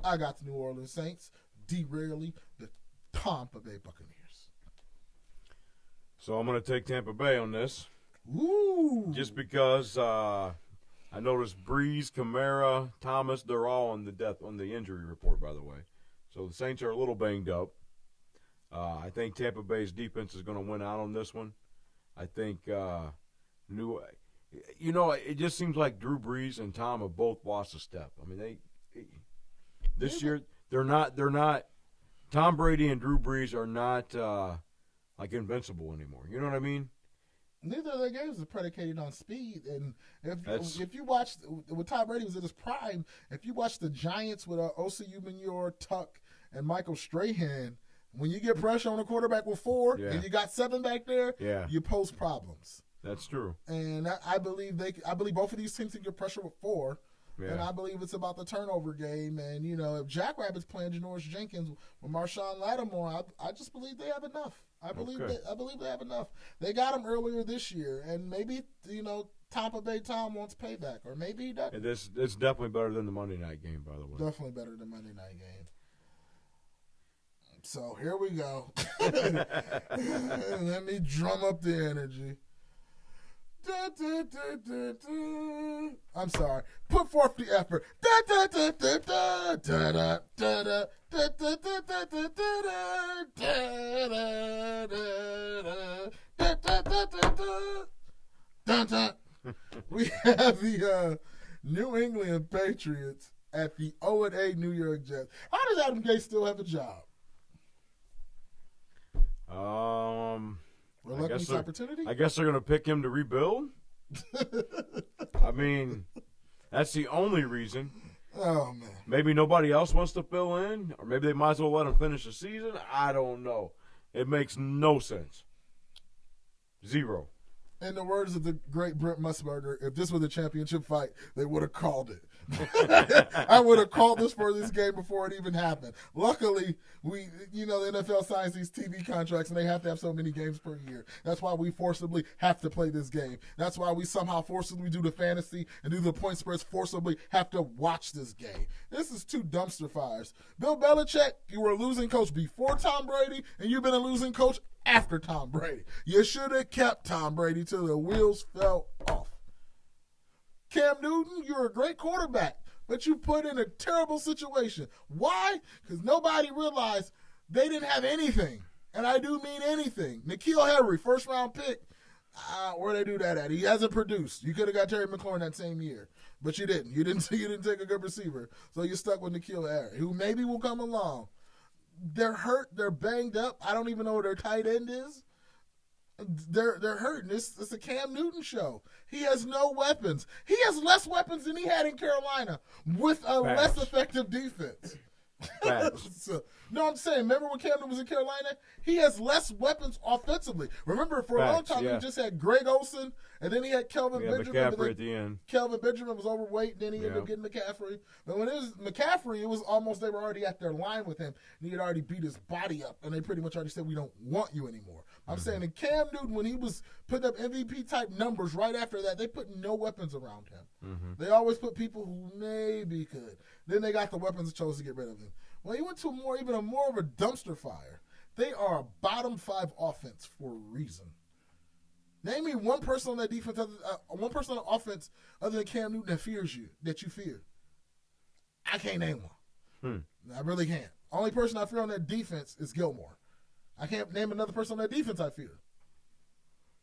I got the New Orleans Saints, derailing the Tampa Bay Buccaneers. So I'm going to take Tampa Bay on this. Ooh. Just because I noticed Breeze, Kamara, Thomas, they're all on the injury report, by the way. So the Saints are a little banged up. I think Tampa Bay's defense is going to win out on this one. I think it just seems like Drew Brees and Tom have both lost a step. I mean, this year they're not. Tom Brady and Drew Brees are not like invincible anymore. You know what I mean? Neither of their games is predicated on speed. And if you watch, when Tom Brady was in his prime, if you watch the Giants with OCU Manure, Tuck, and Michael Strahan, when you get pressure on a quarterback with 4 and you got 7 back there, you pose problems. That's true. And I believe both of these teams can get pressure with 4. Yeah. And I believe it's about the turnover game. And, if Jackrabbit's playing Janoris Jenkins with Marshawn Lattimore, I just believe they have enough. I believe they have enough. They got him earlier this year. And maybe, Tampa Bay Tom wants payback. Or maybe he doesn't. It's definitely better than the Monday night game, by the way. Definitely better than Monday night game. So, here we go. Let me drum up the energy. I'm sorry. Put forth the effort. We have the New England Patriots at the 0-8 New York Jets. How does Adam Gase still have a job? Opportunity? I guess they're going to pick him to rebuild. I mean, that's the only reason. Oh, man. Maybe nobody else wants to fill in, or maybe they might as well let him finish the season. I don't know. It makes no sense. Zero. In the words of the great Brent Musburger, if this was a championship fight, they would have called it. I would have called this for this game before it even happened. Luckily, the NFL signs these TV contracts, and they have to have so many games per year. That's why we forcibly have to play this game. That's why we somehow forcibly do the fantasy and do the point spreads, forcibly have to watch this game. This is 2 dumpster fires. Bill Belichick, you were a losing coach before Tom Brady, and you've been a losing coach after Tom Brady. You should have kept Tom Brady till the wheels fell off. Cam Newton, you're a great quarterback, but you put in a terrible situation. Why? Because nobody realized they didn't have anything. And I do mean anything. N'Keal Harry, first-round pick, where they do that at? He hasn't produced. You could have got Terry McLaurin that same year, but you didn't. You didn't take a good receiver, so you're stuck with N'Keal Harry, who maybe will come along. They're hurt. They're banged up. I don't even know where their tight end is. They're hurting. It's a Cam Newton show. He has no weapons. He has less weapons than he had in Carolina with a less effective defense. No, I'm saying, remember when Cam Newton was in Carolina? He has less weapons offensively. Remember, for a long time, he just had Greg Olsen, and then he had Kelvin Benjamin. McCaffrey at the end. Kelvin Benjamin was overweight, and then he ended up getting McCaffrey. But when it was McCaffrey, it was almost they were already at their line with him, and he had already beat his body up, and they pretty much already said, we don't want you anymore. I'm saying, in Cam Newton, when he was putting up MVP-type numbers right after that, they put no weapons around him. They always put people who maybe could. Then they got the weapons and chose to get rid of him. Well, he went to even a more of a dumpster fire. They are a bottom 5 offense for a reason. Name me one person on that defense, one person on offense other than Cam Newton that you fear. I can't name one. I really can't. Only person I fear on that defense is Gilmore. I can't name another person on that defense I fear.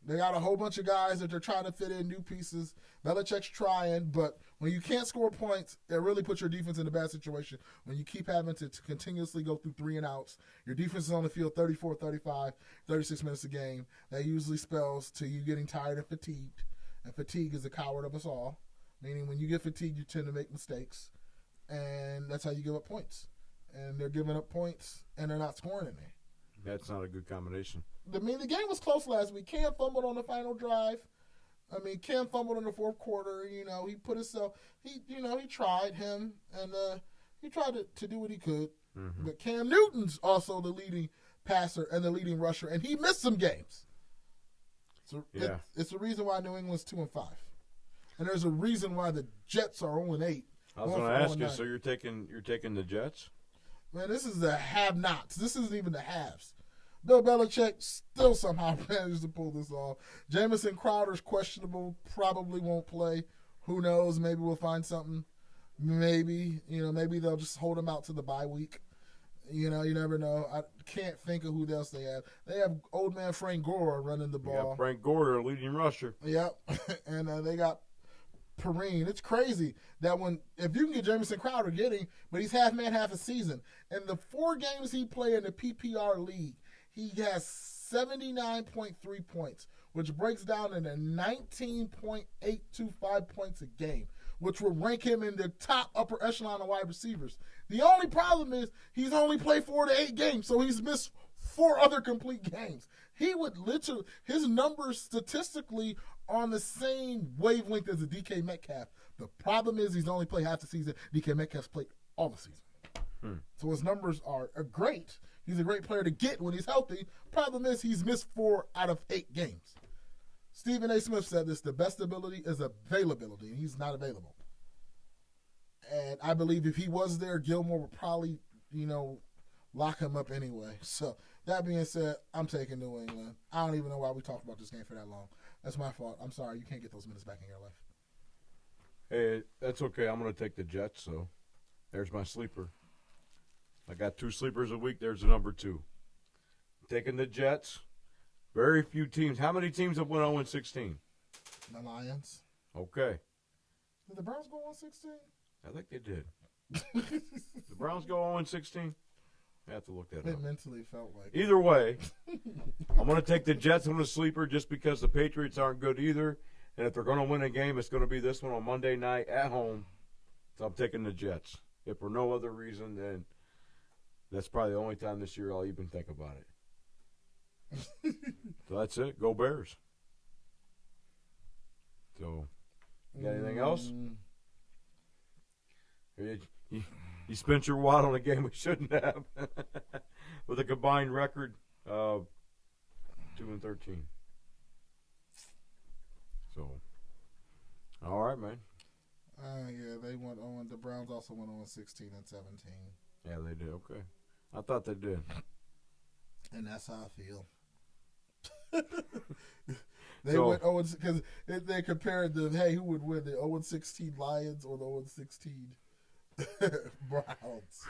They got a whole bunch of guys that they're trying to fit in, new pieces. Belichick's trying, but when you can't score points, it really puts your defense in a bad situation. When you keep having to continuously go through 3 and outs, your defense is on the field 34, 35, 36 minutes a game. That usually spells to you getting tired and fatigued. And fatigue is a coward of us all, meaning when you get fatigued, you tend to make mistakes. And that's how you give up points. And they're giving up points, and they're not scoring any. That's not a good combination. I mean, the game was close last week. Cam fumbled on the final drive. Cam fumbled in the fourth quarter. He put himself. He tried him, and he tried to do what he could. But Cam Newton's also the leading passer and the leading rusher, and he missed some games. So it's the reason why New England's 2-5, and there's a reason why the Jets are 0-8. I was going to ask you. So you're taking the Jets? Man, this is the have-nots. This isn't even the haves. Bill Belichick still somehow managed to pull this off. Jamison Crowder's questionable, probably won't play. Who knows? Maybe we'll find something. Maybe they'll just hold him out to the bye week. You never know. I can't think of who else they have. They have old man Frank Gore running the ball. Yeah, Frank Gore, their leading rusher. Yep. And they got Perrine. It's crazy that if you can get Jamison Crowder, get him, but he's half man, half a season. In the 4 games he played in the PPR league, he has 79.3 points, which breaks down into 19.825 points a game, which will rank him in the top upper echelon of wide receivers. The only problem is he's only played 4 to 8 games, so he's missed 4 other complete games. He would literally, his numbers statistically are on the same wavelength as a DK Metcalf. The problem is he's only played half the season. DK Metcalf's played all the season. So his numbers are great. He's a great player to get when he's healthy. Problem is he's missed 4 out of 8 games. Stephen A. Smith said this, the best ability is availability, and he's not available. And I believe if he was there, Gilmore would probably, lock him up anyway. So that being said, I'm taking New England. I don't even know why we talked about this game for that long. That's my fault. I'm sorry. You can't get those minutes back in your life. Hey, that's okay. I'm going to take the Jets, so there's my sleeper. I got 2 sleepers a week. There's the number 2. Taking the Jets. Very few teams. How many teams have went 0-16? The Lions. Okay. Did the Browns go 1-16? I think they did. The Browns go 0-16? I have to look that up. It mentally felt like Either way, I'm going to take the Jets on a sleeper just because the Patriots aren't good either. And if they're going to win a game, it's going to be this one on Monday night at home. So I'm taking the Jets. If for no other reason, then that's probably the only time this year I'll even think about it. So that's it. Go Bears. So, you got anything else? You spent your wad on a game we shouldn't have. With a combined record of 2-13. So, all right, man. Yeah, they went on. The Browns also went on 16 and 17. Yeah, they did. Okay. I thought they did. And that's how I feel. They went 0 because they compared the who would win, the 0-16 Lions or the 0-16 Browns.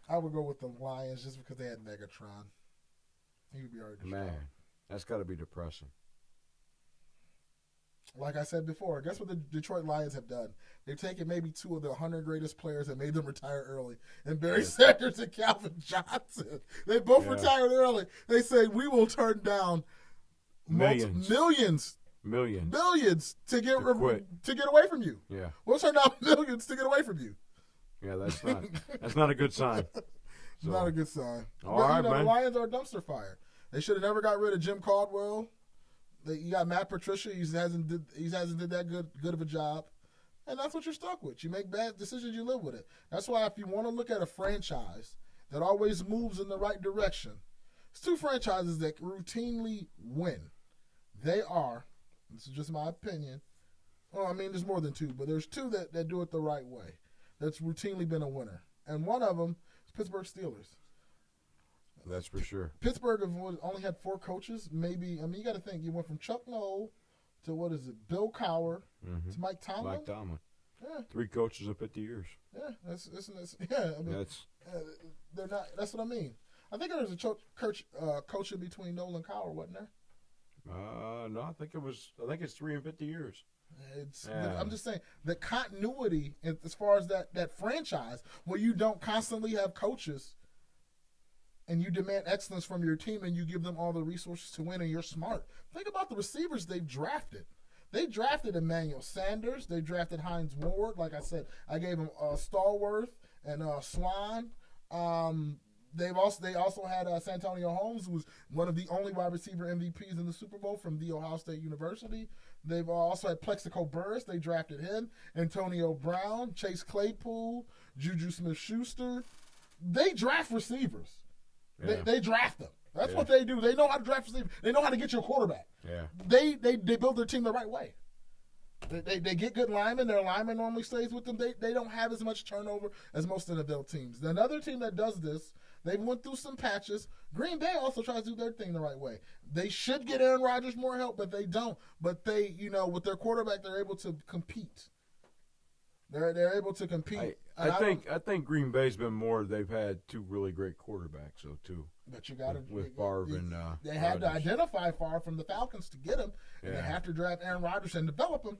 I would go with the Lions just because they had Megatron. He would be already destroyed. Man, that's got to be depressing. Like I said before, guess what the Detroit Lions have done? They've taken maybe 2 of the 100 greatest players and made them retire early. And Barry Sanders and Calvin Johnson. They both retired early. They say, we will turn down millions to get away from you. Yeah. We'll turn down millions to get away from you. Yeah, that's not a good sign. It's not a good sign. All right, man. The Lions are a dumpster fire. They should have never got rid of Jim Caldwell. You got Matt Patricia. He hasn't did that good of a job, and that's what you're stuck with. You make bad decisions, you live with it. That's why if you want to look at a franchise that always moves in the right direction, it's 2 franchises that routinely win. They are. This is just my opinion. Well, I mean, there's more than 2, but there's 2 that do it the right way. That's routinely been a winner, and one of them is Pittsburgh Steelers. That's for sure. Pittsburgh have only had 4 coaches. Maybe, I mean, you got to think. You went from Chuck Noll to, Bill Cowher to Mike Tomlin. Mike Tomlin. Yeah. 3 coaches in 50 years. Yeah, that's I mean, they're not. That's what I mean. I think there was a coach in between Noll and Cowher, wasn't there? No, I think it's 3 in 50 years. I'm just saying the continuity as far as that franchise where you don't constantly have coaches. And you demand excellence from your team and you give them all the resources to win and you're smart. Think about the receivers they've drafted. They drafted Emmanuel Sanders. They drafted Hines Ward. Like I said, I gave them Stallworth and Swan. They also had Santonio Holmes, who was one of the only wide receiver MVPs in the Super Bowl from The Ohio State University. They've also had Plexico Burress. They drafted him. Antonio Brown, Chase Claypool, Juju Smith-Schuster. They draft receivers. Yeah. They draft them. That's what they do. They know how to draft receivers. They know how to get you a quarterback. Yeah. They build their team the right way. They get good linemen. Their lineman normally stays with them. They don't have as much turnover as most NFL teams. Another team that does this They've went through some patches. Green Bay also tries to do their thing the right way. They should get Aaron Rodgers more help, but they don't. But they, with their quarterback, they're able to compete. They're able to compete. I think Green Bay's been more. They've had two really great quarterbacks, though, too. But you got to with Favre and they had to identify Favre from the Falcons to get him, and Yeah. they have to draft Aaron Rodgers and develop him.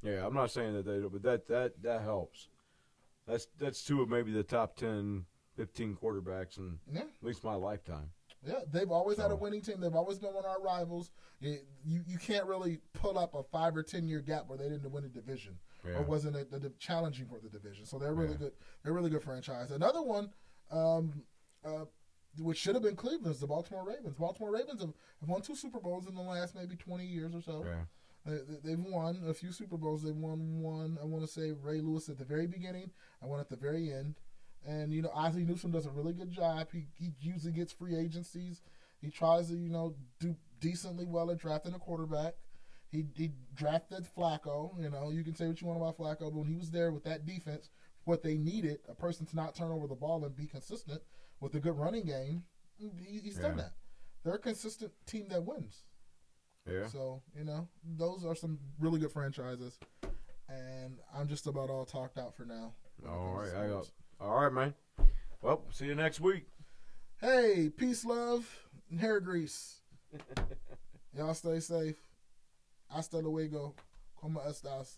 Yeah, I'm not saying that they don't, but that helps. That's two of maybe the top 10, 15 quarterbacks in at least my lifetime. Yeah, they've always had a winning team. They've always been one of our rivals. You can't really pull up a 5 or 10 year gap where they didn't win a division or wasn't challenging for the division. So they're really good. They're a really good franchise. Another one, which should have been Cleveland, is the Baltimore Ravens. Baltimore Ravens have won 2 Super Bowls in the last maybe 20 years or so. Yeah. They've won a few Super Bowls. They've won one, I want to say, Ray Lewis at the very beginning and one at the very end. And, Ozzie Newsome does a really good job. He usually gets free agencies. He tries to, do decently well at drafting a quarterback. He drafted Flacco. You can say what you want about Flacco, but when he was there with that defense, what they needed, a person to not turn over the ball and be consistent with a good running game, he's done that. They're a consistent team that wins. Yeah. So, those are some really good franchises. And I'm just about all talked out for now. All right, man. Well, see you next week. Hey, peace, love, and hair grease. Y'all stay safe. Hasta luego. Como estas?